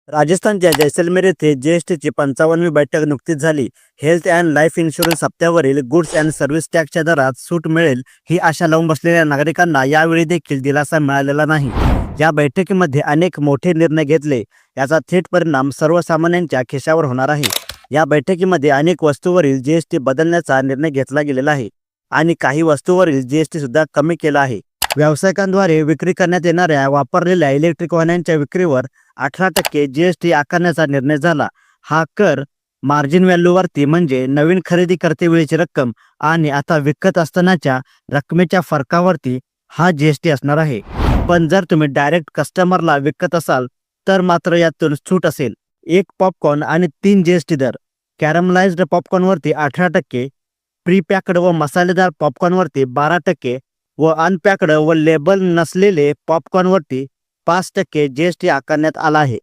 राजस्थानच्या जैसलमेर येथे जीएसटीची 55वी बैठक नुकतीच झाली. हेल्थ अँड लाईफ इन्शुरन्स हप्त्यावरील गुड्स अँड सर्व्हिस टॅक्सच्या दरात सूट मिळेल ही आशा लावून बसलेल्या नागरिकांना यावेळी देखील दिलासा मिळालेला नाही. या बैठकीमध्ये अनेक मोठे निर्णय घेतले. याचा थेट परिणाम सर्वसामान्यांच्या खिशावर होणार आहे. या बैठकीमध्ये अनेक वस्तूवरील जीएसटी बदलण्याचा निर्णय घेतला गेलेला आहे आणि काही वस्तूवरील जीएसटी सुद्धा कमी केला आहे. व्यावसायिकांद्वारे विक्री करण्यात येणाऱ्या वापरलेल्या इलेक्ट्रिक वाहनांच्या विक्रीवर 18% जीएसटी आकारण्याचा निर्णय झाला. हा कर मार्जिन व्हॅल्यूवरती म्हणजे नवीन खरेदी करतेवेळीची रक्कम आणि आता विकत असतानाच्या रकमेच्या फरकावरती हा जीएसटी असणार आहे. पण जर तुम्ही डायरेक्ट कस्टमरला विकत असाल तर मात्र यातून सूट असेल. एक पॉपकॉर्न आणि 3 जीएसटी दर. कॅरमलाइज्ड पॉपकॉर्नवरती 18%, प्रीपॅक्ड व मसालेदार पॉपकॉर्नवरती 12% व अनपॅक्ड व लेबल नसलेले पॉपकॉर्नवरती 5% जीएसटी आकारण्यात आला आहे.